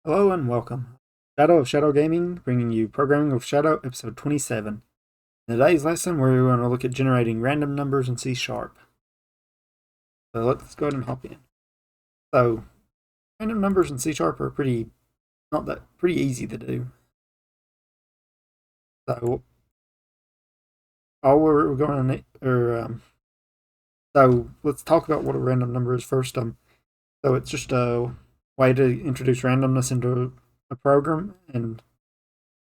Hello and welcome. Shadow of Shadow Gaming, bringing you Programming with Shadow, episode 27. In today's lesson, we're going to look at generating random numbers in C#. So let's go ahead and hop in. So, random numbers in C# are pretty easy to do. So, all we're going to so let's talk about what a random number is first. So it's just a way to introduce randomness into a program, and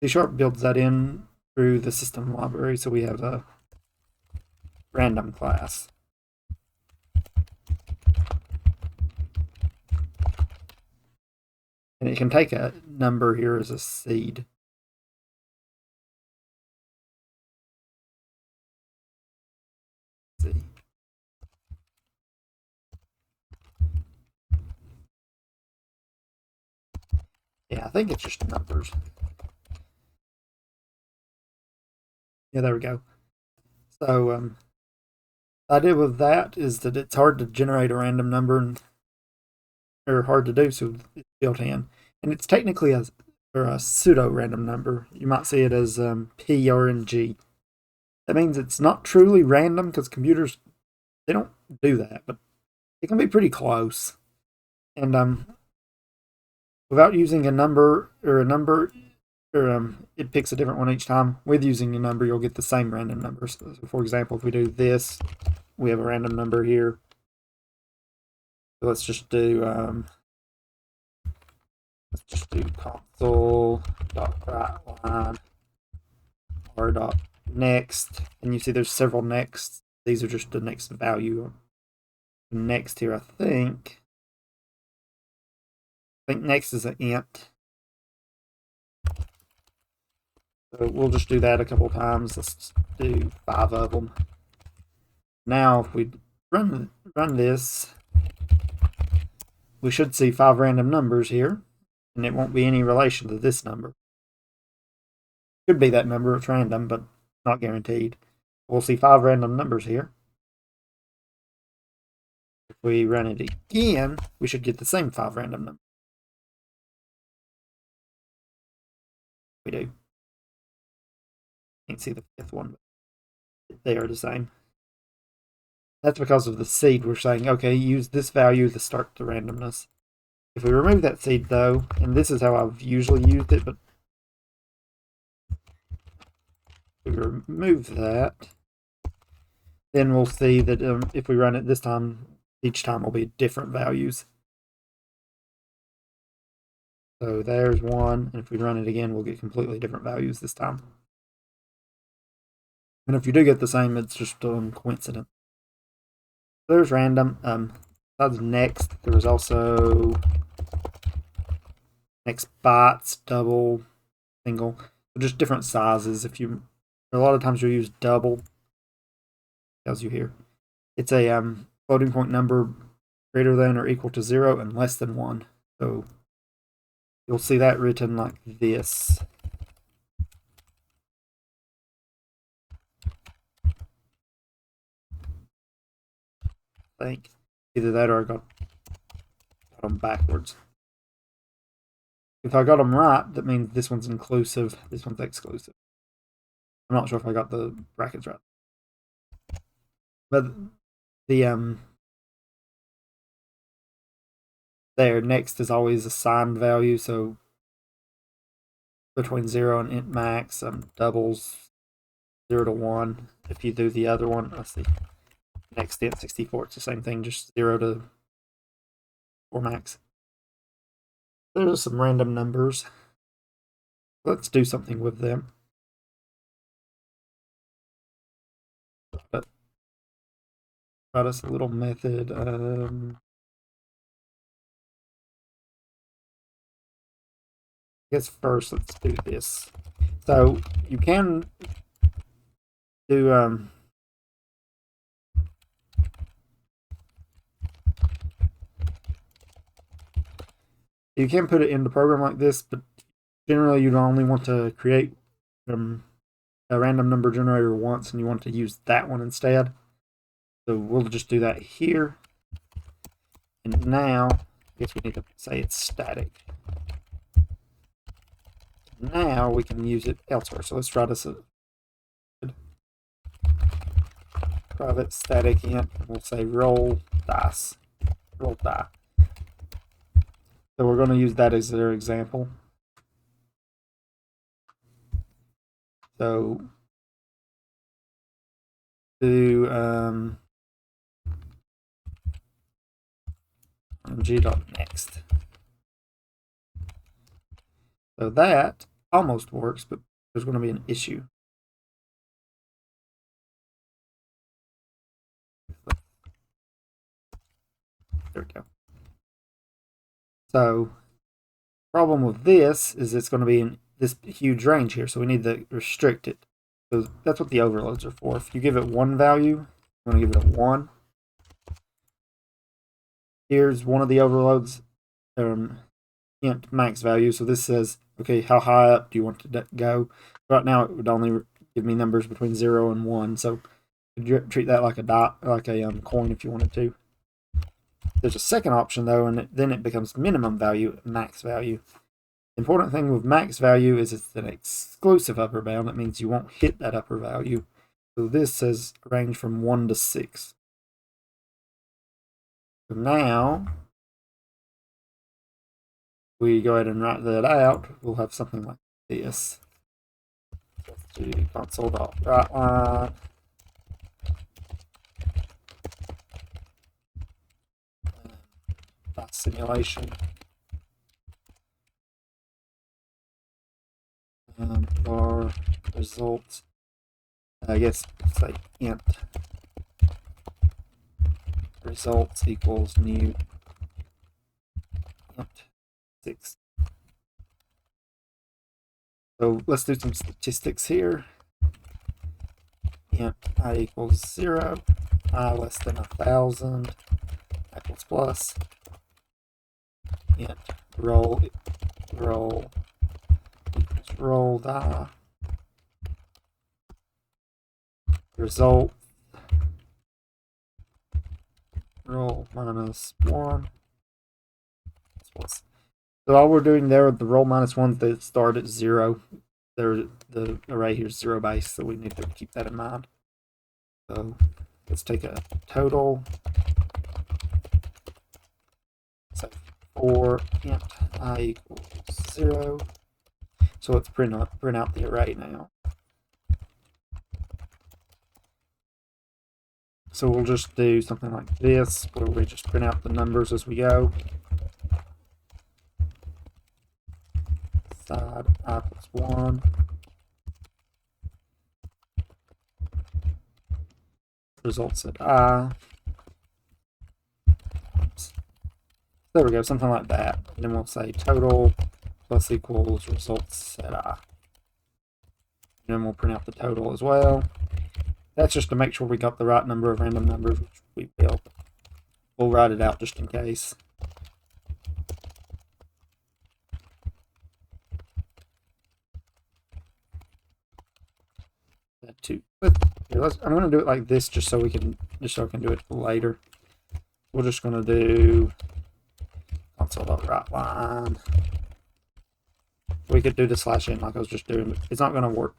C# builds that in through the system library. So we have a random class. And it can take a number here as a seed. Let's see. Yeah, I think it's just numbers. Yeah, there we go. So the idea with that is that it's hard to generate a random number, or hard to do, so it's built in. And it's technically a pseudo-random number. You might see it as PRNG. That means it's not truly random because computers, they don't do that, but it can be pretty close. And without using a number, it picks a different one each time. With using a number, you'll get the same random number. So for example, if we do this, we have a random number here. So let's just do console.writeLine r.next, and you see there's several nexts. These are just the next value. Next here, I think next is an int. So we'll just do that a couple times. Let's do 5 of them. Now, if we run this, we should see 5 random numbers here, and it won't be any relation to this number. Could be that number, it's random, but not guaranteed. We'll see 5 random numbers here. If we run it again, we should get the same 5 random numbers. We do. Can't see the 5th one, but they are the same. That's because of the seed. We're saying, okay, use this value to start the randomness. If we remove that seed, though, and this is how I've usually used it, but if we remove that, then we'll see that if we run it this time, each time will be different values. So there's one, and if we run it again, we'll get completely different values this time. And if you do get the same, it's just coincidence. There's random. Besides next, there was also next bytes, double, single, just different sizes. If you, a lot of times you'll use double. Tells you here, it's a floating point number greater than or equal to 0 and less than 1. So you'll see that written like this. I think either that or I got them backwards. If I got them right, that means this one's inclusive, this one's exclusive. I'm not sure if I got the brackets right. But the there next is always a signed value, so between 0 and int max, doubles 0 to 1. If you do the other one, let's see, next int 64, it's the same thing, just 0 to 4 max. There's some random numbers. Let's do something with them. But got us a little method. I guess first let's do this. So you can do you can put it in the program like this, but generally you'd only want to create a random number generator once, and you want to use that one instead. So we'll just do that here. And now, I guess we need to say it's static. Now we can use it elsewhere. So let's try this. Private static int. We'll say roll dice. Roll die. So we're going to use that as our example. So do g.next. So that almost works, but there's going to be an issue. There we go. So problem with this is it's going to be in this huge range here, so we need to restrict it. So that's what the overloads are for. If you give it one value, I'm going to give it a 1. Here's one of the overloads, int max value. So this says, okay, how high up do you want to go? Right now, it would only give me numbers between 0 and 1. So you treat that like a dot, like a coin, if you wanted to. There's a second option though, and then it becomes minimum value, max value. The important thing with max value is it's an exclusive upper bound. That means you won't hit that upper value. So this says range from 1 to 6. So now we go ahead and write that out. We'll have something like this. Let's do console.writeLine. Simulation. Var results. I guess say int results equals new int 6. So let's do some statistics here. Int I equals 0, I less than 1,000, equals plus. Int roll equals roll die. Result roll minus 1. So all we're doing there with the roll minus 1s, they start at 0. The array here is 0 base, so we need to keep that in mind. So let's take a total. So for int I equals 0. So let's print out the array now. So we'll just do something like this, where we just print out the numbers as we go. Side I plus 1. Results at I. Oops. There we go, something like that. And then we'll say total plus equals results at I. And then we'll print out the total as well. That's just to make sure we got the right number of random numbers, which we will. We'll write it out just in case. I'm going to do it like this just so I can do it later. We're just going to do console.writeLine. We could do the /n like I was just doing, but it's not going to work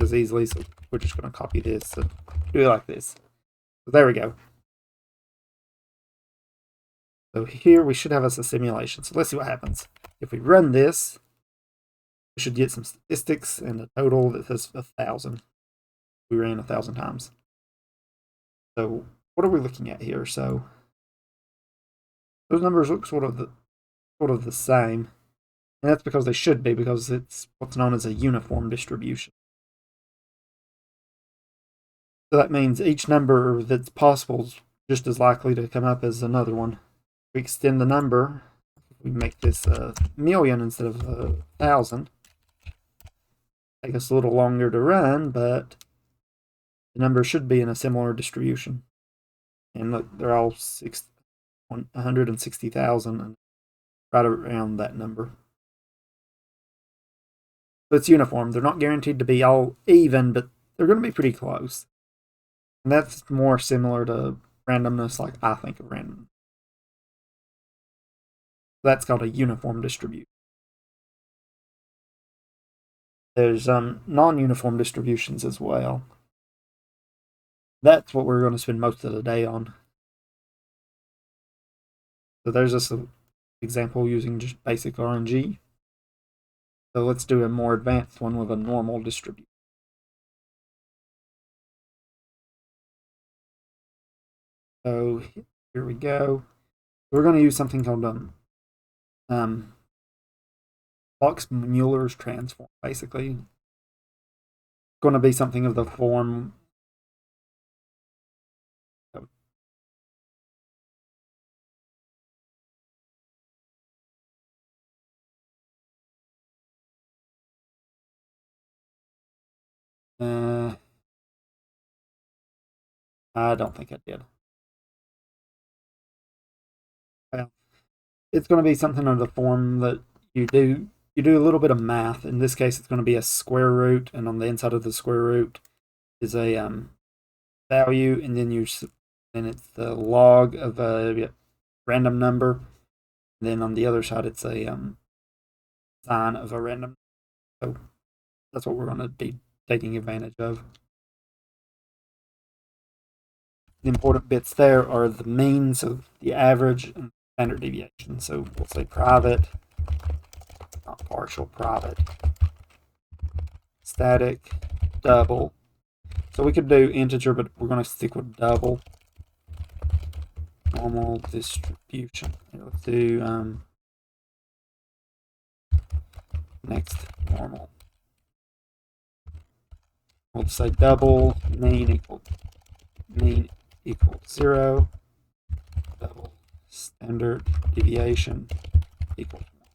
as easily, so we're just going to copy this and do it like this. So there we go. So here we should have us a simulation. So let's see what happens. If we run this, we should get some statistics and a total that says 1,000. We ran 1,000 times. So what are we looking at here? So those numbers look sort of the same, and that's because they should be, because it's what's known as a uniform distribution. So that means each number that's possible is just as likely to come up as another one. If we extend the number, we make this 1,000,000 instead of 1,000. Take us a little longer to run, but the number should be in a similar distribution. And look, they're all 160,000 and right around that number. So it's uniform. They're not guaranteed to be all even, but they're going to be pretty close. And that's more similar to randomness, like I think of randomness. That's called a uniform distribution. There's non-uniform distributions as well. That's what we're going to spend most of the day on. So there's just an example using just basic RNG. So let's do a more advanced one with a normal distribution. So here we go. We're going to use something called Box-Muller's transform, basically. It's going to be something of the form. I don't think I did. Well, it's going to be something of the form that you do a little bit of math. In this case, it's going to be a square root, and on the inside of the square root is a value, and then it's the log of a random number. And then on the other side, it's a sign of a random. So that's what we're going to be taking advantage of. The important bits there are the mean, so the average, and standard deviation. So we'll say private, not partial, private, static, double. So we could do integer, but we're going to stick with double. Normal distribution. Here, let's do next normal. We'll say double mean equals 0. Double standard deviation equals 1.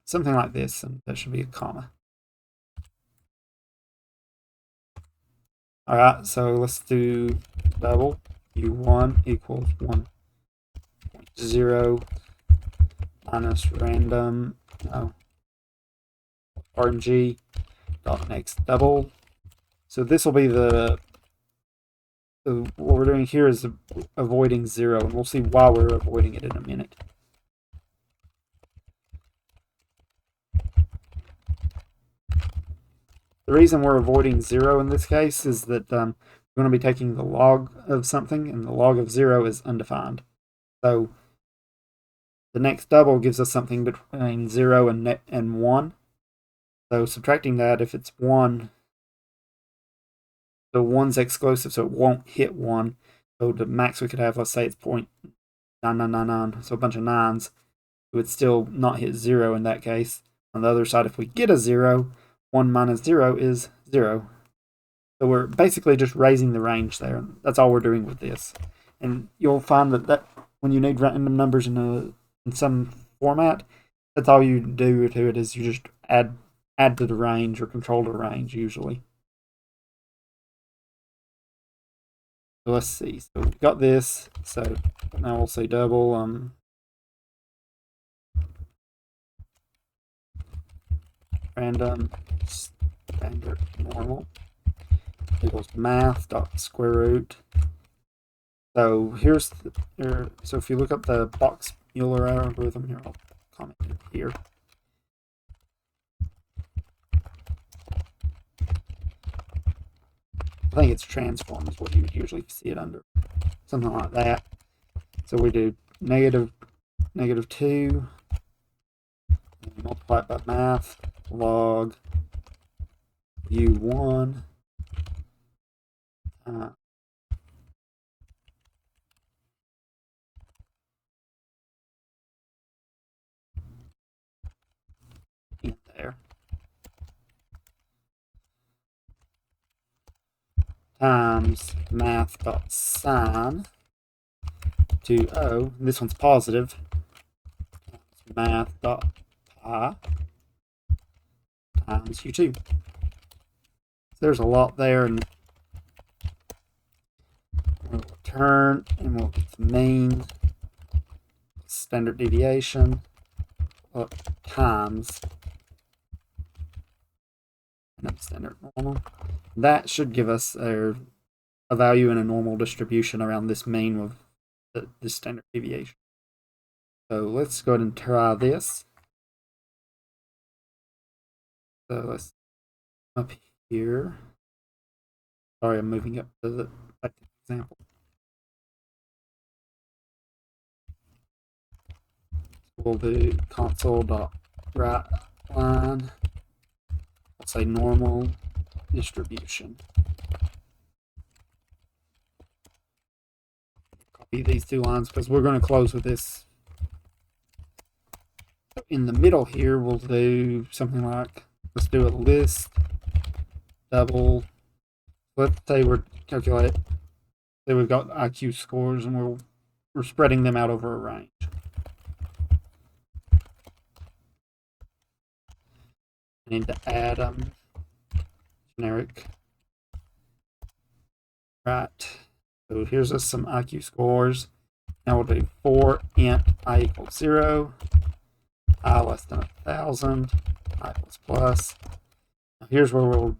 Something like this, and there should be a comma. All right, so let's do double u1 equals 1.0 minus random RNG dot next double. So this will be what we're doing here is avoiding 0, and we'll see why we're avoiding it in a minute. The reason we're avoiding 0 in this case is that we're going to be taking the log of something, and the log of 0 is undefined. So the next double gives us something between 0 and 1. So subtracting that, if it's 1, the 1's exclusive, so it won't hit 1. So the max we could have, let's say it's 0.9999, so a bunch of 9s. It would still not hit 0 in that case. On the other side, if we get a 0, 1 minus 0 is 0. So we're basically just raising the range there. That's all we're doing with this. And you'll find that when you need random numbers in some format, that's all you do to it is you just add to the range or control the range usually. So let's see. So we got this. So now we'll say double random standard normal equals math dot square root. So so if you look up the Box-Muller algorithm here, I'll comment it here. I think it's transform is what you would usually see it under, something like that. So we do negative 2, and multiply it by math log u1 in there times math.sine to O. This one's positive. Math.pi times u2. So there's a lot there, and we'll return, and we'll get the mean, standard deviation, times standard normal. That should give us a value in a normal distribution around this mean of the standard deviation. So let's go ahead and try this. So let's up here. Sorry, I'm moving up to the example. We'll do console.writeLine. Let's say normal distribution. Copy these two lines because we're going to close with this. In the middle here, we'll do something like, let's do a list double. Let's say we're calculating. Say we've got IQ scores and we're spreading them out over a range. I need to add generic. Right. So here's us some IQ scores. Now we'll do for int I equals 0, I less than 1,000, I plus. Now here's where we'll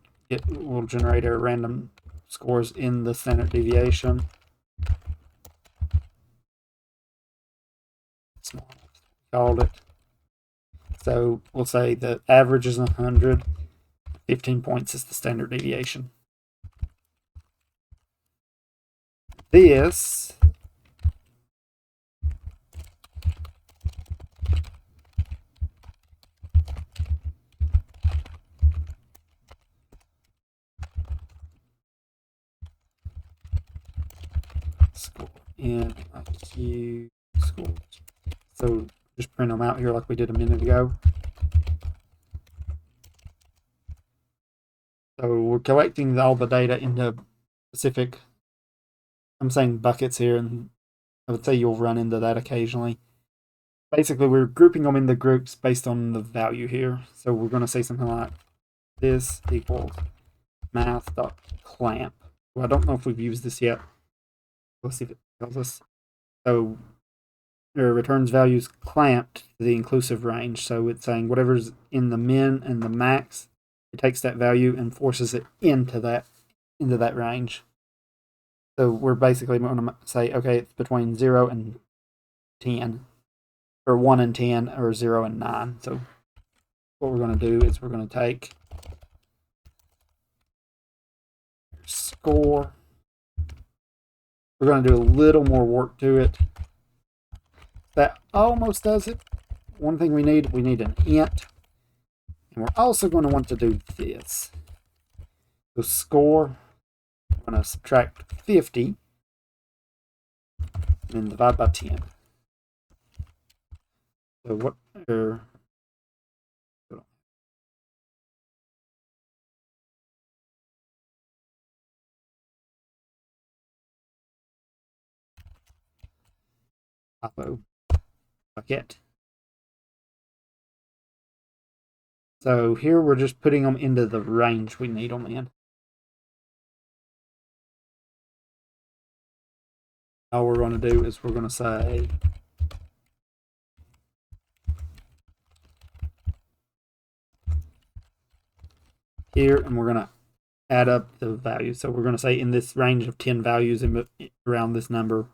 generate our random scores in the standard deviation. That's not what we called it. So we'll say the average is 100, 15 points is the standard deviation. This score in IQ scores. So just print them out here like we did a minute ago. So we're collecting all the data into specific, I'm saying buckets here, and I would say you'll run into that occasionally. Basically, we're grouping them into groups based on the value here. So we're going to say something like this equals math.clamp. Well, I don't know if we've used this yet. Let's see if it tells us. So it returns values clamped to the inclusive range. So it's saying whatever's in the min and the max, it takes that value and forces it into that range. So we're basically going to say, okay, it's between 0 and 10, or 1 and 10, or 0 and 9. So what we're going to do is we're going to take score. We're going to do a little more work to it. That almost does it. One thing we need an int. And we're also going to want to do this. So score, we're going to subtract 50 and then divide by 10. So what are typo bucket. So here we're just putting them into the range we need them in. All we're going to do is we're going to say here, and we're going to add up the values. So we're going to say in this range of 10 values around this number,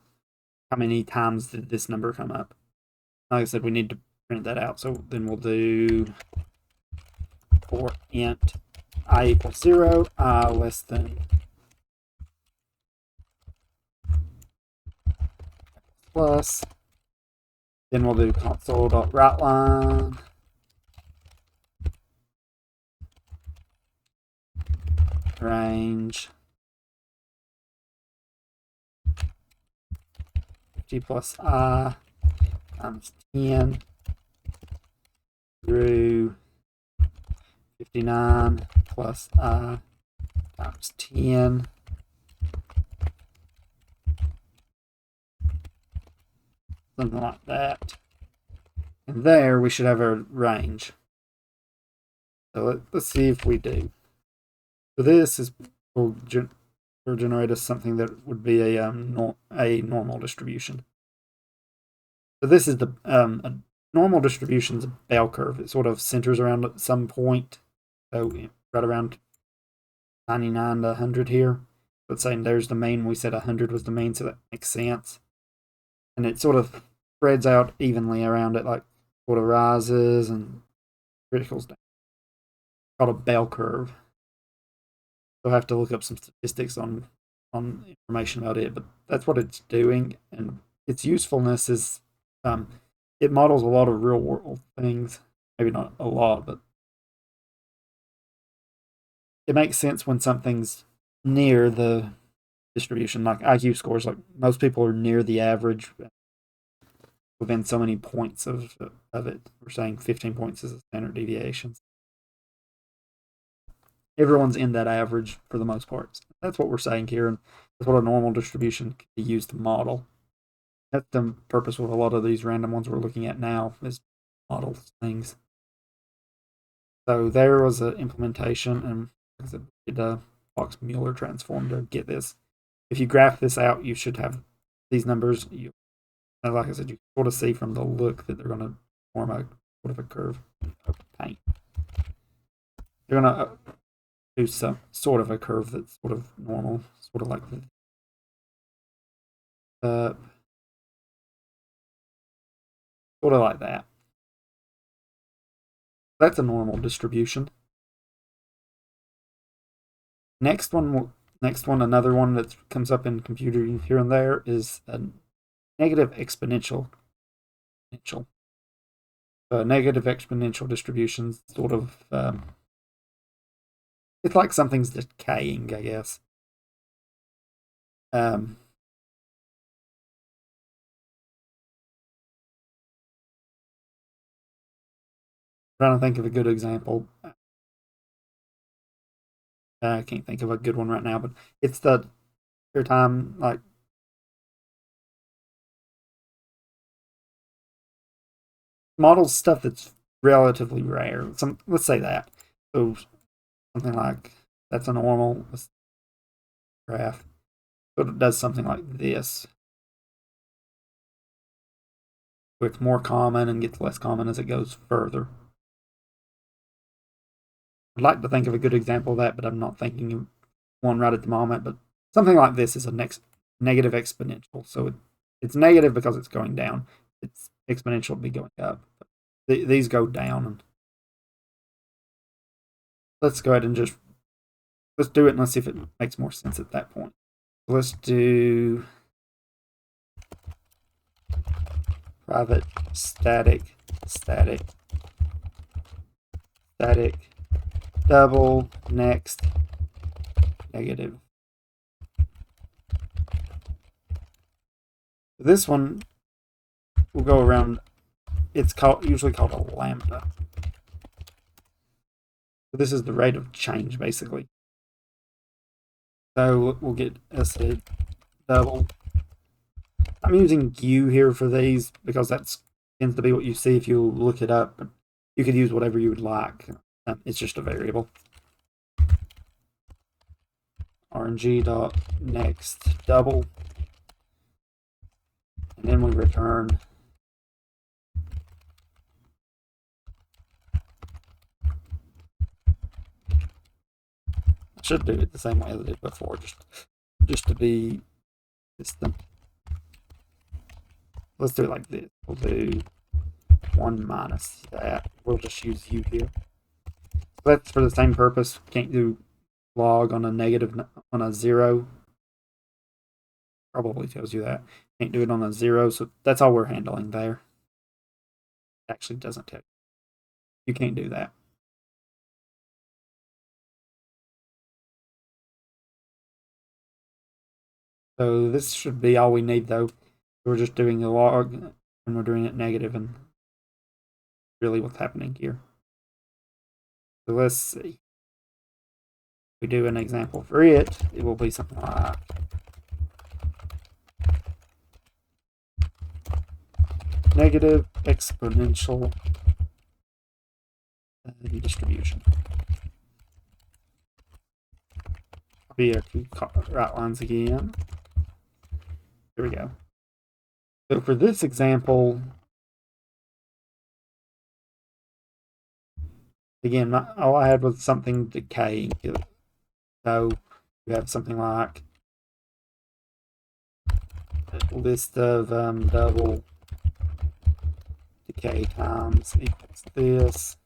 how many times did this number come up? Like I said, we need to print that out. So then we'll do for int I equals 0, I less than plus. Then we'll do console.writeLine. Range 50 plus I times 10 through 59 plus I times 10. Something like that. And there we should have a range. So let's see if we do. So this will generate us something that would be a normal distribution. So this is a normal distribution is a bell curve. It sort of centers around at some point. So right around 99 to 100 here. Let's say there's the mean. We said 100 was the mean, so that makes sense. And it sort of spreads out evenly around it, like sort of rises and criticals down. called a bell curve. So I have to look up some statistics on information about it, but that's what it's doing, and its usefulness is it models a lot of real world things. Maybe not a lot, but it makes sense when something's near the distribution, like IQ scores. Like most people are near the average within so many points of it. We're saying 15 points is a standard deviation. Everyone's in that average for the most part. That's what we're saying here, and that's what a normal distribution can be used to model. That's the purpose with a lot of these random ones we're looking at now, is model things. So there was an implementation, and did a Box-Muller transform to get this. If you graph this out, you should have these numbers. Like I said, you sort of see from the look that they're going to form a sort of a curve of paint. They're going to do some sort of a curve that's sort of normal, sort of like sort of like that. That's a normal distribution. Next one, another one that comes up in computing here and there is a negative exponential. Negative exponential distributions, sort of, it's like something's decaying, I guess. Trying to think of a good example. I can't think of a good one right now, but it's the time, like, models stuff that's relatively rare. Let's say that. So something like that's a normal graph. But it does something like this. Where it's more common and gets less common as it goes further. I'd like to think of a good example of that, but I'm not thinking of one right at the moment. But something like this is a negative exponential. So it's negative because it's going down. It's exponential to be going up. These go down. And let's go ahead and let's do it and let's see if it makes more sense at that point. Let's do private static double next negative. This one will go around. It's usually called a lambda. So this is the rate of change, basically. So we'll get a double. I'm using U here for these because that tends to be what you see if you look it up. You could use whatever you would like. It's just a variable. RNG dot next double, and then we return I should do it the same way as I did before, just to be system. Let's do it like this. We'll do 1 minus that. We'll just use U here. So that's for the same purpose. Can't do log on a 0. Probably tells you that. Can't do it on a 0, so that's all we're handling there. It actually doesn't tell you. You can't do that. So this should be all we need, though. We're just doing the log, and we're doing it negative, and really what's happening here. So let's see. If we do an example for it, it will be something like negative exponential distribution. Be our 2 right lines again. Here we go. So for this example, again, all I had was something decaying. So you have something like a list of double decay times equals this.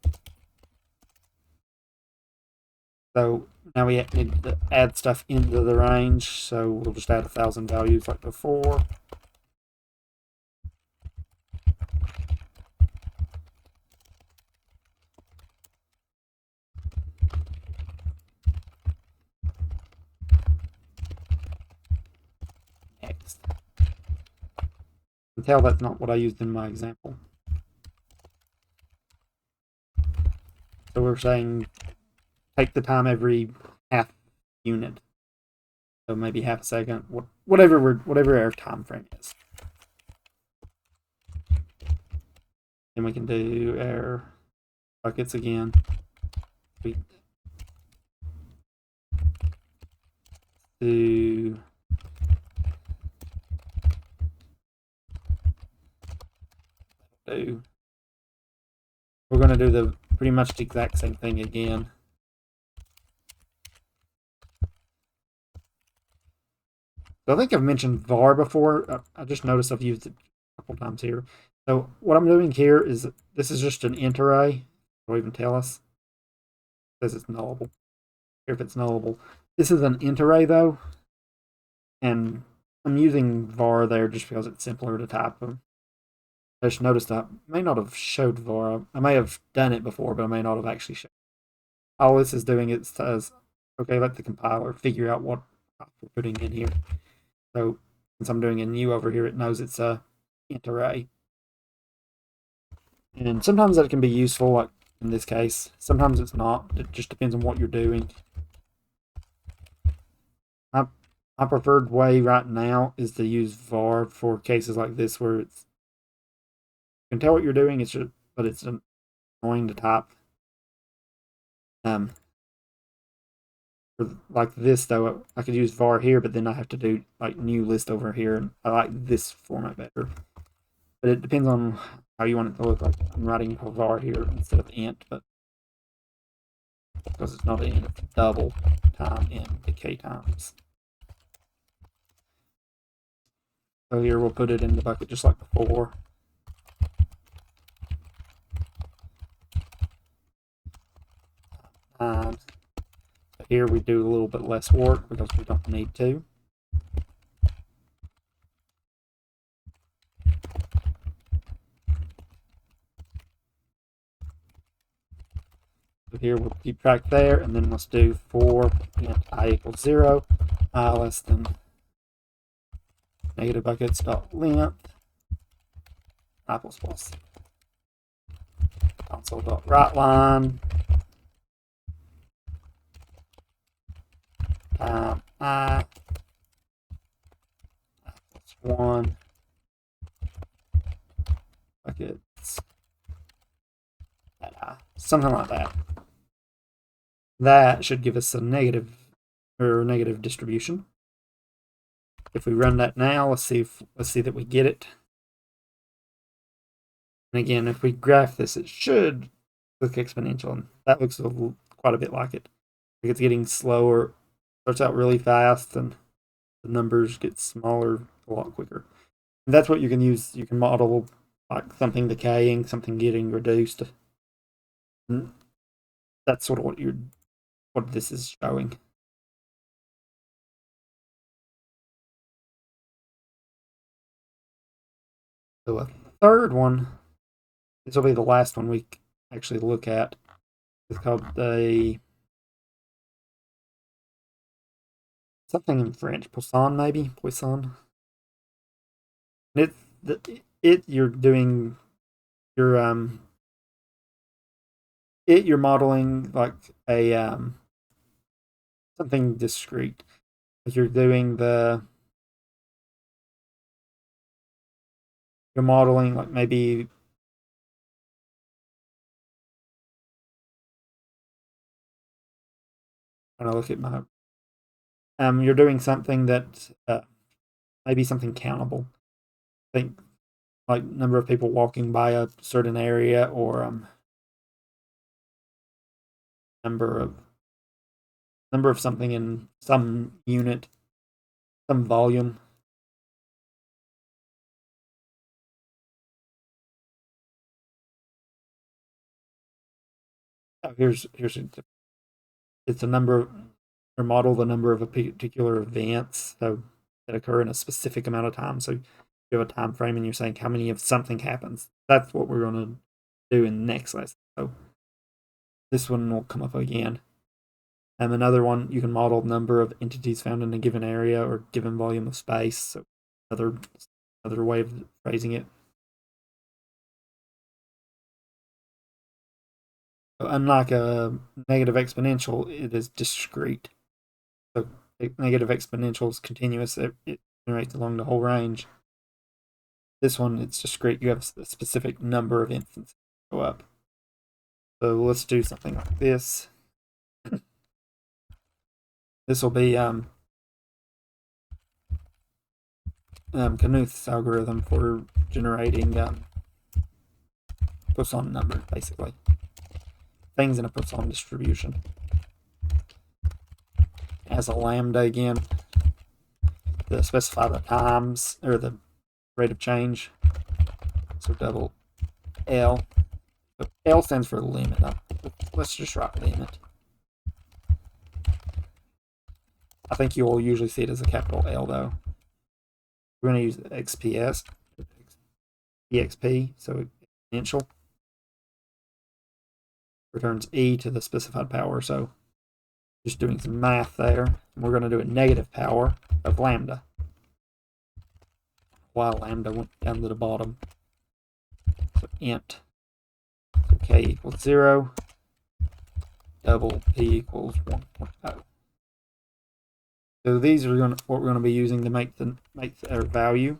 So now we need to add stuff into the range. So we'll just add 1,000 values like before. Next. You can tell that's not what I used in my example. So we're saying take the time every half unit. So maybe half a second, whatever our time frame is. Then we can do our buckets again. We do we're going to do the pretty much the exact same thing again. So I think I've mentioned var before. I just noticed I've used it a couple times here. So what I'm doing here is this is just an int array. It'll even tell us. It says it's nullable. Here if it's nullable. This is an int array though, and I'm using var there just because it's simpler to type them. I just noticed I may not have showed var. I may have done it before, but I may not have actually showed. All this is doing is says, okay, let the compiler figure out what we're putting in here. So since I'm doing a new over here, it knows it's a int array. And sometimes that can be useful, like in this case. Sometimes it's not. It just depends on what you're doing. My preferred way right now is to use var for cases like this where it's you can tell what you're doing, it's just, but it's annoying to type. For like this though, I could use var here, but then I have to do like new list over here, and I like this format better. But it depends on how you want it to look like. I'm writing a var here instead of int, but because it's not an int, it's double time in the k times. So here we'll put it in the bucket just like before. But here we do a little bit less work because we don't need to. So here we'll keep track there, and then let's do for int I equals 0, I less than negative buckets dot length I plus console dot write line time I plus 1 buckets at I, something like that. That should give us a negative distribution. If we run that now, let's see that we get it. And again, if we graph this, it should look exponential, and that looks quite a bit like it. Like it's getting slower, starts out really fast, and the numbers get smaller a lot quicker. And that's what you can use. You can model like something decaying, something getting reduced. And that's sort of what this is showing. So a third one, this will be the last one we actually look at. It's called something in French, Poisson maybe, Poisson. You're doing your you're modeling like a something discrete. You're doing you're modeling like maybe when I look at my you're doing something that maybe something countable. I think like number of people walking by a certain area, or number of something in some unit, some volume. Oh, here's it's a number or model the number of a particular events that occur in a specific amount of time. So you have a time frame and you're saying how many of something happens. That's what we're going to do in the next lesson. So this one will come up again. And another one, you can model the number of entities found in a given area or given volume of space. So another way of phrasing it. So unlike a negative exponential, it is discrete. So negative exponential is continuous. It generates along the whole range. This one, it's discrete. You have a specific number of instances go up. So let's do something like this. This will be Knuth's algorithm for generating Poisson numbers, basically. Things in a Poisson distribution. As a lambda again, to specify the times, or the rate of change. So double L. So L stands for limit. Let's just write limit. I think you will usually see it as a capital L, though. We're going to use XPS, EXP, so exponential. Returns e to the specified power, so just doing some math there. We're going to do a negative power of lambda. While lambda went down to the bottom. So int. So k equals 0. Double p equals 1.0. So these are what we're going to be using to make our value.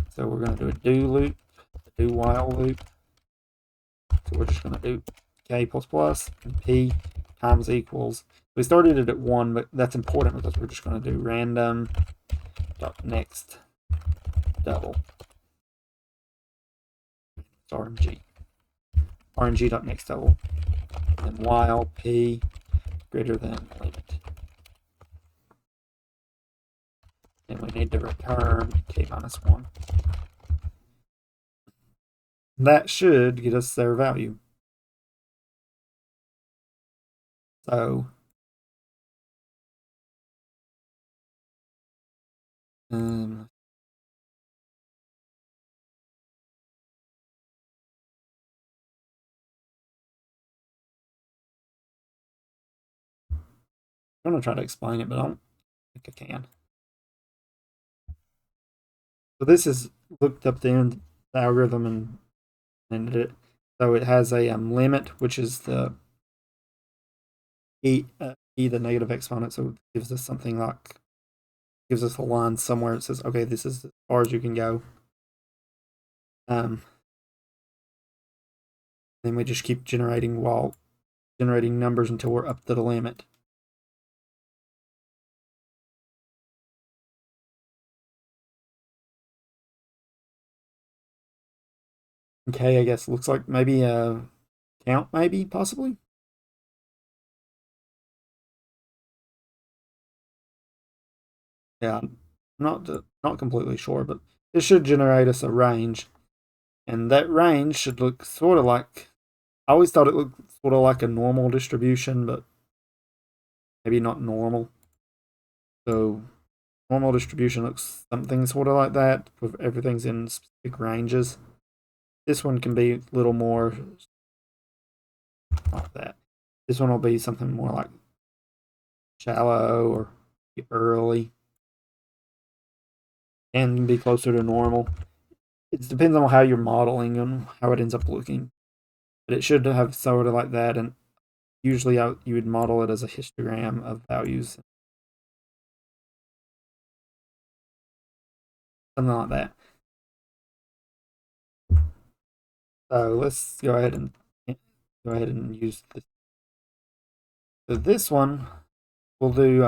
So we're going to do a do loop, a do while loop. So we're just going to do k plus plus and p times equals. We started it at 1, but that's important because we're just going to do random dot next double. It's RNG dot next double. And while p greater than limit. And we need to return k minus 1. That should get us their value. So I'm going to try to explain it, but I don't think I can. So this is looked up the algorithm and ended it. So it has a limit, which is the e the negative exponent. So it gives us something like, gives us a line somewhere. It says, okay, this is as far as you can go. Then we just keep generating numbers until we're up to the limit. Okay, I guess looks like maybe a count, maybe, possibly. Yeah, not completely sure, but it should generate us a range. And that range should look sort of like, I always thought it looked sort of like a normal distribution, but maybe not normal. So normal distribution looks something sort of like that, with everything's in specific ranges. This one can be a little more like that. This one will be something more like shallow or early, and be closer to normal. It depends on how you're modeling and how it ends up looking. But it should have sort of like that, and usually you would model it as a histogram of values. Something like that. So let's go ahead and use this. So this one we'll do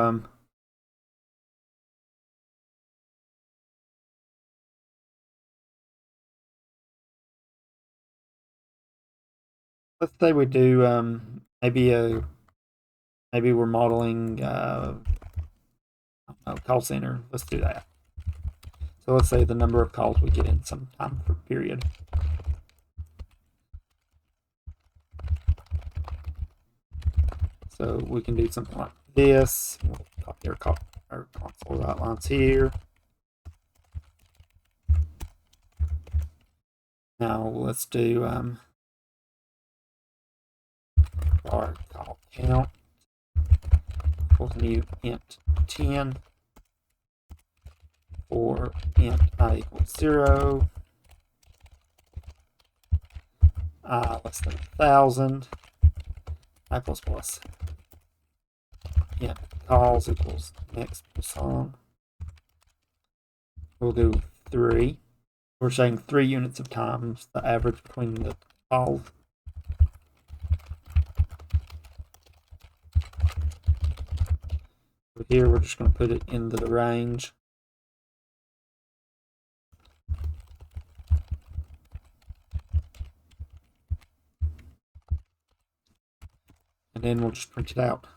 let's say we do maybe we're modeling call center. Let's do that. So let's say the number of calls we get in some time period. So we can do something like this. We'll copy our console outlines here. Now let's do our call count equals new int 10 for int I equals 0, I less than 1,000, I plus plus. Int calls equals next Poisson. We'll do 3. We're saying 3 units of time is the average between the calls. Here we're just going to put it into the range. And then we'll just print it out.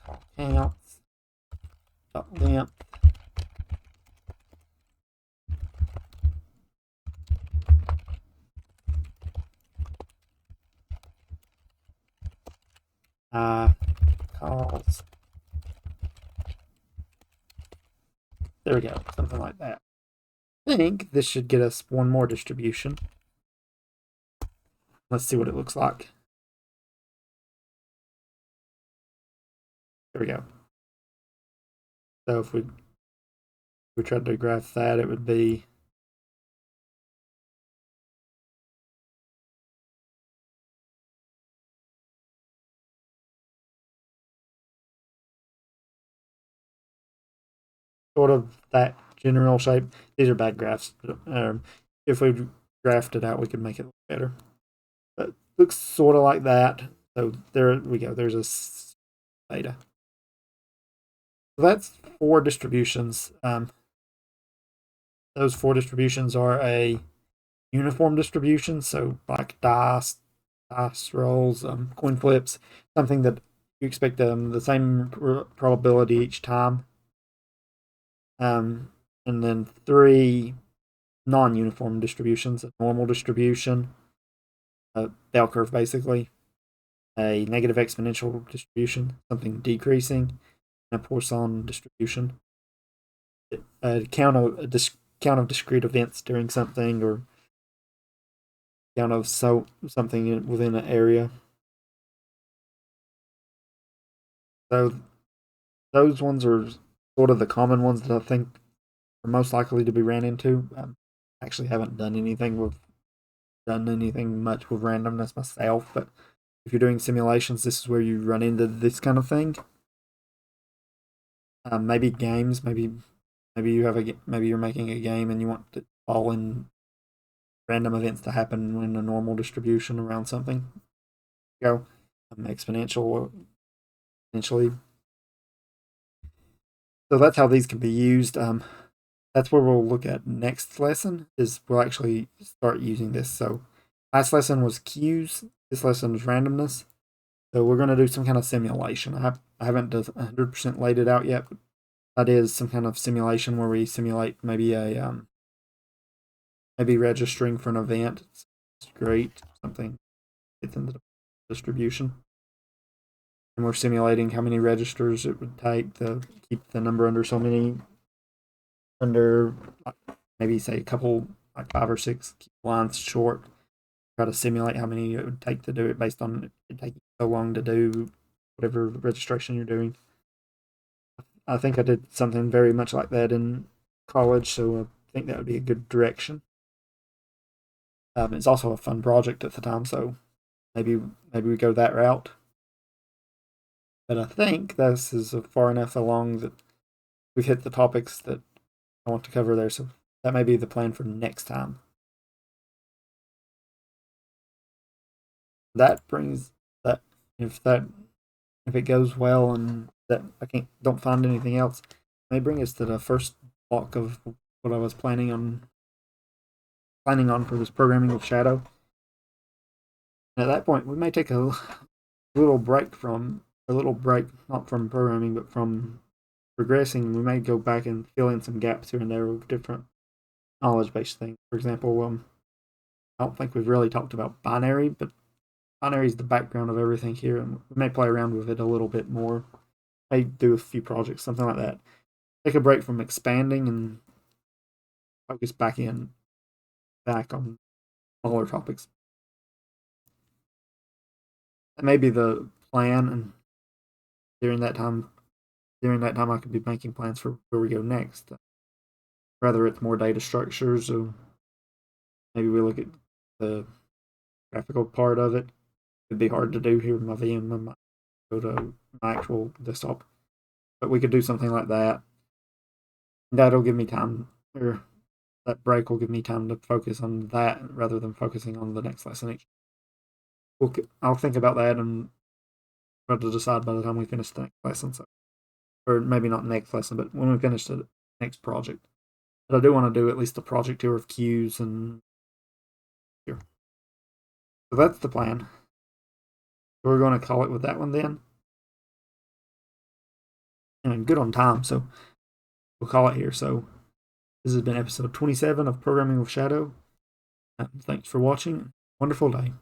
Call counts, dot length, calls. There we go, something like that. I think this should get us one more distribution. Let's see what it looks like. There we go. So if we tried to graph that, it would be sort of that general shape. These are bad graphs. If we graphed it out, we could make it look better. But it looks sort of like that. So there we go. There's a theta. So that's 4 distributions. Those 4 distributions are a uniform distribution, so like dice rolls, coin flips, something that you expect the same probability each time. And then 3 non-uniform distributions: a normal distribution, a bell curve basically, a negative exponential distribution, something decreasing, and a Poisson distribution. A count of discrete events during something, or count of something within an area. So those ones are sort of the common ones that I think are most likely to be ran into. Actually haven't done anything much with randomness myself, but if you're doing simulations, this is where you run into this kind of thing. Maybe games, maybe you're making a game and you want to all in random events to happen in a normal distribution around something. Go exponential eventually. So that's how these can be used. That's where we'll look at next lesson, is we'll actually start using this. So last lesson was cues. This lesson is randomness. So we're going to do some kind of simulation. I haven't 100% laid it out yet, but that is some kind of simulation where we simulate maybe a maybe registering for an event. It's great, something gets into the distribution. And we're simulating how many registers it would take to keep the number under maybe say a couple, like 5 or 6 lines short. Try to simulate how many it would take to do it based on it taking so long to do whatever registration you're doing. I think I did something very much like that in college, so I think that would be a good direction. It's also a fun project at the time, so maybe we go that route. But I think this is far enough along that we've hit the topics that I want to cover there, so that may be the plan for next time. That brings that if it goes well and that I don't find anything else, it may bring us to the first block of what I was planning on for this programming with Shadow. And at that point, we may take a little break not from programming, but from progressing. We may go back and fill in some gaps here and there with different knowledge-based things. For example, I don't think we've really talked about binary, but binary is the background of everything here, and we may play around with it a little bit more. May do a few projects, something like that. Take a break from expanding and focus back on smaller topics. That may be the plan, and during that time, I could be making plans for where we go next. Whether it's more data structures, so maybe we look at the graphical part of it. It'd be hard to do here with my VM. I might go to my actual desktop, but we could do something like that. That'll give me time, or that break will give me time to focus on that rather than focusing on the next lesson. I'll think about that and try to decide by the time we finish the next lesson. So, or maybe not next lesson, but when we finish the next project. But I do want to do at least a project here of queues and here. So that's the plan. So we're going to call it with that one then. And good on time, so we'll call it here. So this has been episode 27 of Programming with Shadow. Thanks for watching. Wonderful day.